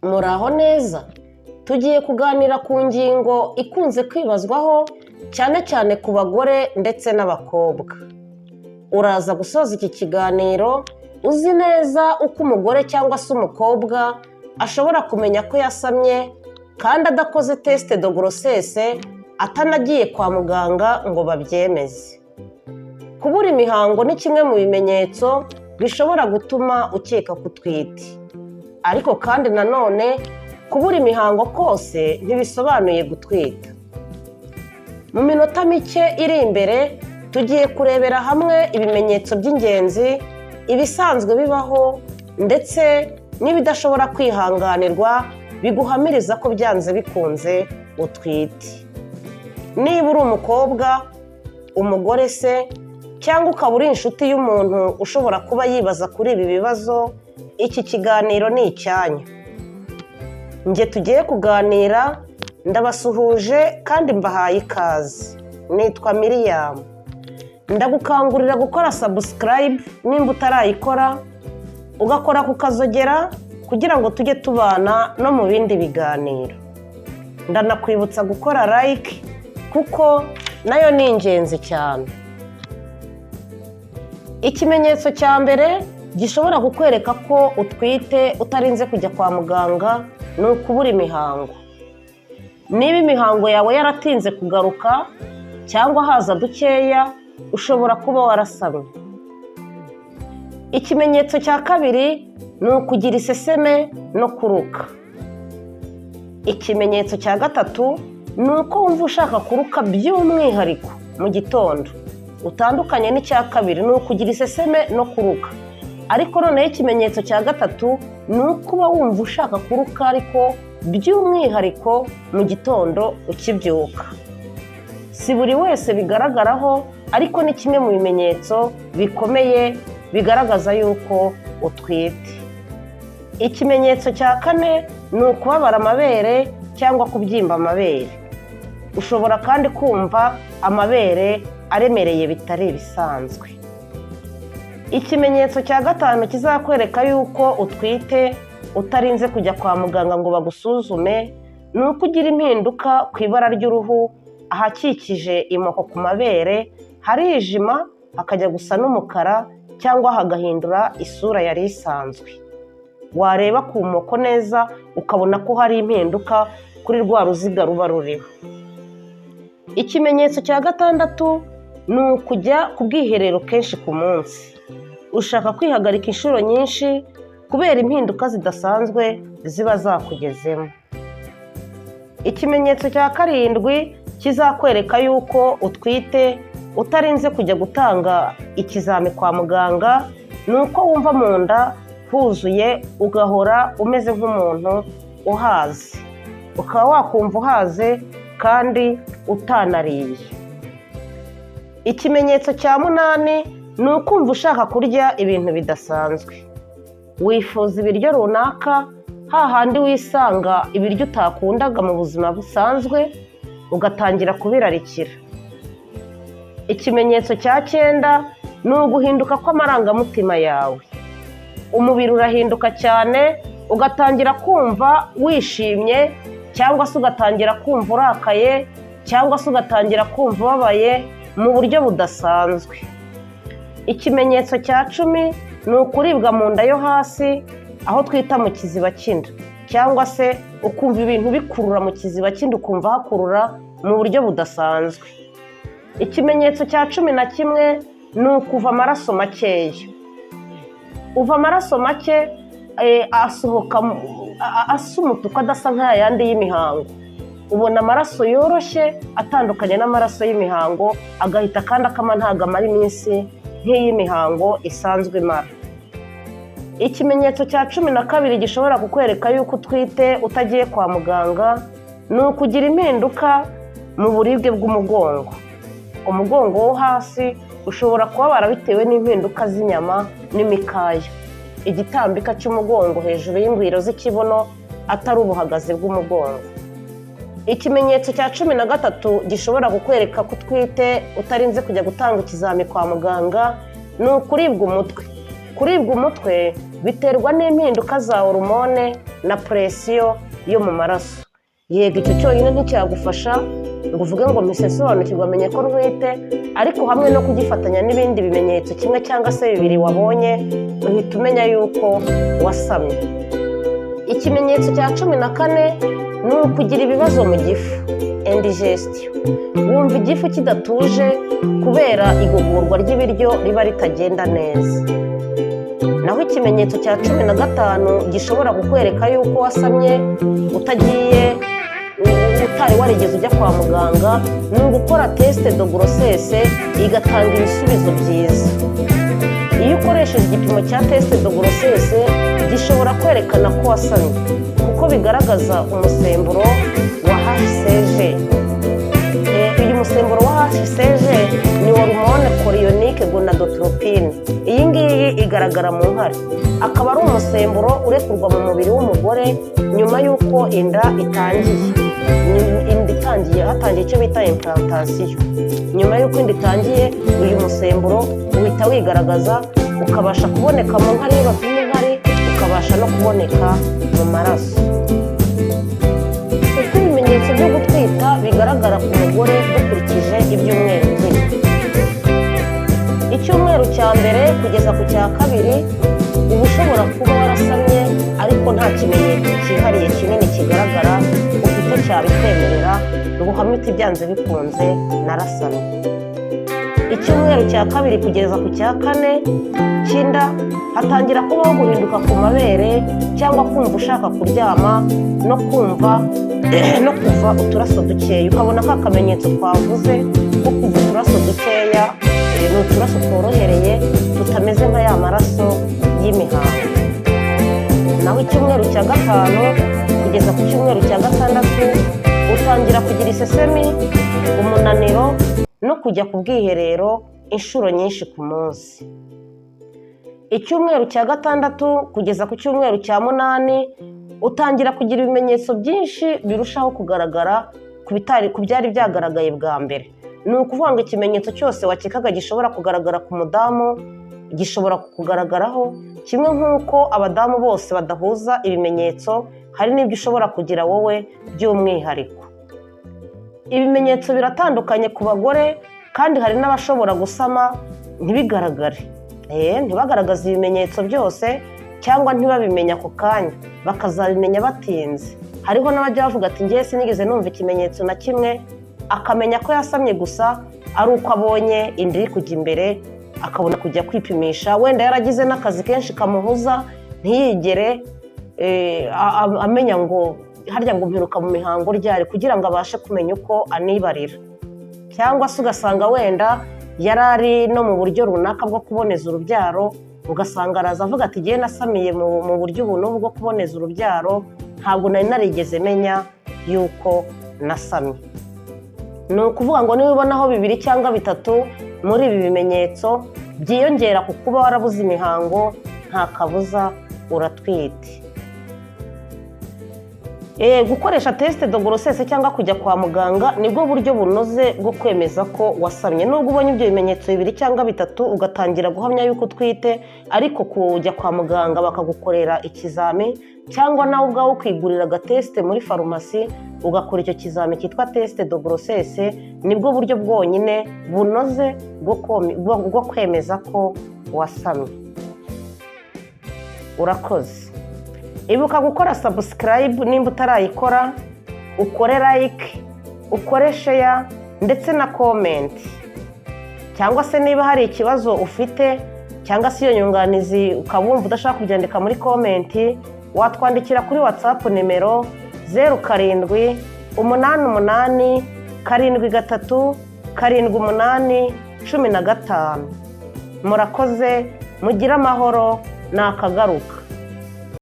Muraho neza, tugiye kuganira ku ngingo ikunze kwibazwaho cyane cyane ku bagore ndetse n'abakobwa. Uraza gusoza iki kiganiro uzi neza uko umugore cyangwa se umukobwa ashobora kumenya ko yasamye kandi adakoze test de grossesse, atanagiye kwa muganga ngo babyemeze. Kubura imihango ni kimwe mu bimenyetso bishobora gutuma ukeka ko utwite. Ariko kandi nanone kubura imihango kose ntibisobanuye gutwita. Mu minota mike iri imbere tugiye kurebera hamwe ibimenyetso by'ingenzi, ibisanzwe bibaho ndetse n'ibidashobora kwihanganirwa biguhamiriza ko byanze bikunze utwite. Niba uri umukobwa, umugore se cyangwa ukaba uri inshuti y'umuntu ushobora kuba yibaza kuri ibi bibazo, iki kiganiro ni icyanyu. Njye tugiye kuganira, ndabasuhuje kandi mbahaye ikaze. Nitwa Miriam. Ndagukangurira gukora subscribe nimba utarayikora, ugakora ku kazogera kugira ngo tujye tubana no mu bindi biganiro. Ndanakwibutsa gukora like kuko nayo ni ingenzi cyane. Ikimenyetso cya mbere gishobora kukwereka ko utwite utarinze kujya kwa muganga ni ukubura imihango. Niba imihango yawe yaratinze kugaruka cyangwa haza dukeya, ushobora kuba warasamye. Ikimenyetso cya kabiri ni ukugira iseseme no kuruka. Ikimenyetso cya gatatu ni uko wumva ushaka kuruka by'umwihariko mu gitondo. Utandukanye n'icya kabiri ni ukugira iseseme no kuruka. Ariko noneho ikimenyetso cya gatatu ni uko uba wumva ushaka kuruka ariko by'umwihariko mu gitondo ukibyuka. Si buri wese bigaragaraho, ariko ni kimwe mu bimenyetso bikomeye bigaragaza yuko utwite. Ikimenyetso cya kane ni ukubabara amabere cyangwa kubyimba amabere. Ushobora kandi kumva amabere aremereye bitari ibisanzwe. Ikimenyetso cya gatanu kizakwereka yuko utwite utarinze kujya kwa muganga ngo bagusuzume ni uko ugira impinduka ku ibara ry'uruhu, ahakikije imoko ku mabere harijima hakajya gusa n'umukara cyangwa hagahindura isura yari isanzwe. Wareba ku moko neza ukabona ko hari impinduka kuri rwa ruziga ruba ruriho. Ikimenyetso cya gatandatu ni ukujya ku bwiherero kenshi ku munsi. Ushaka kwihagarika inshuro nyinshi kubera impinduka zidasanzwe ziba zakugezemo. Ikimenyetso cya karindwi kizakwereka yuko utwite utarinze kujya gutanga ikizami kwa muganga ni uko wumva mu nda huzuye ugahora umeze nk'umuntu uhaze. Ukaba wakumva uhaze kandi utanariye. Ikimenyetso cya munani ni ukumva ushaka kurya ibintu bidasanzwe. Wifuza ibiryo runaka, hahandi wisanga ibiryo utakundaga mu buzima busanzwe, ugatangira kubirarikira. Ikimenyetso cya cyenda ni uguhinduka kw'amarangamutima yawe. Umubiri urahinduka cyane, ugatangira kumva wishimye cyangwa se ugatangira kumva urakaye cyangwa se ugatangira kumva ubabaye mu buryo budasanzwe. Ikimenyetso cya cumi ni ukuribwa mu nda yo hasi, aho twita mu kiziba cy'inda, cyangwa se ukumva ibintu bikurura mu kiziba cy'inda, ukumva hakurura mu buryo budasanzwe. Ikimenyetso cya cumi na kimwe ni ukuva amaraso makeya. Uva amaraso make asohoka asa umutuku adasa nk'ayandi y'imihango. Ubona amaraso yoroshye atandukanye n'amaraso y'imihango, agahita kandi akama ntabwo amara iminsi nk'iy'imihango isanzwe imara. Ikimenyetso cya cumi na kabiri gishobora kukwereka yuko utwite utagiye kwa muganga ni ukugira impinduka mu buribwe bw'umugongo. Umugongo wo hasi ushobora kubabara bitewe n'impinduka z'inyama n'imikaya. Igitambika cy'umugongo hejuru y'ingwiro z'ikibuno atari ubuhagazi bw'umugongo. Ikimenyetso cya cumi na gatatu gishobora kukwereka ko utwite utarinze kujya gutanga ikizami kwa muganga ni ukuribwa umutwe. Kuribwa umutwe biterwa n'impinduka za hormone na presiyo yo mu maraso. Yego icyo cyonyine nticyagufasha ngo uvuge ngo mpise nsobanukirwa amenye ko ntwite, ariko hamwe no kugifatanya n'ibindi bimenyetso kimwe cyangwa se bibiri wabonye, uhita umenya yuko wasamye. Ikimenyetso cya 14 ni ukugira ibibazo mu gifu, indigestion. Wumva igifu kidatuje kubera igogorwa ry'ibiryo riba ritagenda neza. Naho ikimenyetso cya 15 gishobora kukwereka yuko wasamye utari warigeze ujya kwa muganga, ni ugukora teste de grossesse igatanga ibisubizo byiza. Iyo ukoresheje igipimo cya teste de grossesse gishobora kwerekana ko wasamye kuko bigaragaza umusemburo wa HCG. Uyu musemburo wa HCG ni hormone chorionique gonadotropine. Iyi ngiyi igaragara mu nkari, akaba ari umusemburo urekurwa mu mubiri w'umugore nyuma y'uko inda itangiye hatangiye icyo bita implantation. Nyuma y'uko inda itangiye, uyu musemburo uhita wigaragaza, ukabasha kuboneka mu nkari iyo bapima inkari, ukabasha no kuboneka mu maraso. Uko ibimenyetso byo gutwita bigaragara ku mugore dukurikije ibyumweru bine. Icyumweru cya mbere kugeza ku cya kabiri uba ushobora kuba warasamye, ariko nta kimenyetso cyihariye kinini kigaragara ufite cyabikwemerera ngo uhamye uti byanze bikunze narasamye. Icyumweru cya kabiri kugeza ku cya kane cy'inda hatangira kubaho guhinduka ku mabere cyangwa kumva ushaka kuryama no kuva uturaso dukeya. Ukabona ka kamenyetso twavuze ko kuva uturaso dukeya, ni uturaso tworohereye tutameze nka ya maraso y'imihango. Naho icyumweru cya gatanu kugeza ku cyumweru cya gatandatu utangira kugira isesemi, umunaniro no kujya ku bwiherero inshuro nyinshi ku munsi. Icyumweru cya gatandatu kugeza ku cyumweru cya 8 utangira kugira ibimenyetso byinshi birushaho kugaragara ku byari byagaragaye bwa mbere. Ni ukuvuga ngo ikimenyetso cyose wakekaga gishobora kugaragara ku mudamu gishobora kukugaragaraho, kimwe nk'uko abadamu bose badahuza ibimenyetso, hari n'ibyo ushobora kugira wowe by'umwihariko. Ibimenyetso biratandukanye ku bagore, kandi hari n'abashobora gusama ntibigaragare, ntibagaragaze ibimenyetso byose cyangwa ntibabimenya ako kanya, bakazabimenya batinze. Hariho n'abajya bavuga ati ngiye sinigeze numva ikimenyetso na kimwe, akamenya ko yasamye gusa ari uko abonye inda iri kujya imbere, akabona kujya kwipimisha. Wenda yaragize n'akazi kenshi kamuhuza, ntiyigere amenya ngo harya ngo mperuka mu mihango ryari, kugira ngo abashe kumenya uko anibarira. Cyangwa se ugasanga wenda yari ari no mu buryo runaka bwo kuboneza urubyaro, ugasanga araza avuga ati ngiye nasamiye mu buryo ubu n'ubu bwo kuboneza urubyaro, ntabwo nari narigeze menya yuko nasamye. Ni ukuvuga ngo niba ubonaho 2 cyangwa 3 muri ibi bimenyetso byiyongera ku kuba warabuze imihango, nta kabuza uratwite. Gukoresha teste de grossesse cyangwa kujya kwa muganga nibwo buryo bunoze bwo kwemeza ko wasamye. Nubwo ubonye ibyo bimenyetso 2 cyangwa 3 ugatangira guhamya yuko utwite, ariko kujya kwa muganga bakagukorera ikizami, cyangwa nawe ubwawe ukigurira agateste muri farumasi ugakora icyo kizami cyitwa teste de grossesse, nibwo buryo bwonyine bunoze bwo kwemeza ko wasamye. Urakoze. Ibuka gukora subscribe nimba utarayikora, ukore like, ukore share ndetse na comment. Cyangwa se niba hari ikibazo ufite cyangwa se iyo nyunganizi ukabumva udashaka kubyandika muri comment, watwandikira kuri WhatsApp nimero 0788737815. Murakoze, mugire amahoro, nakagaruka.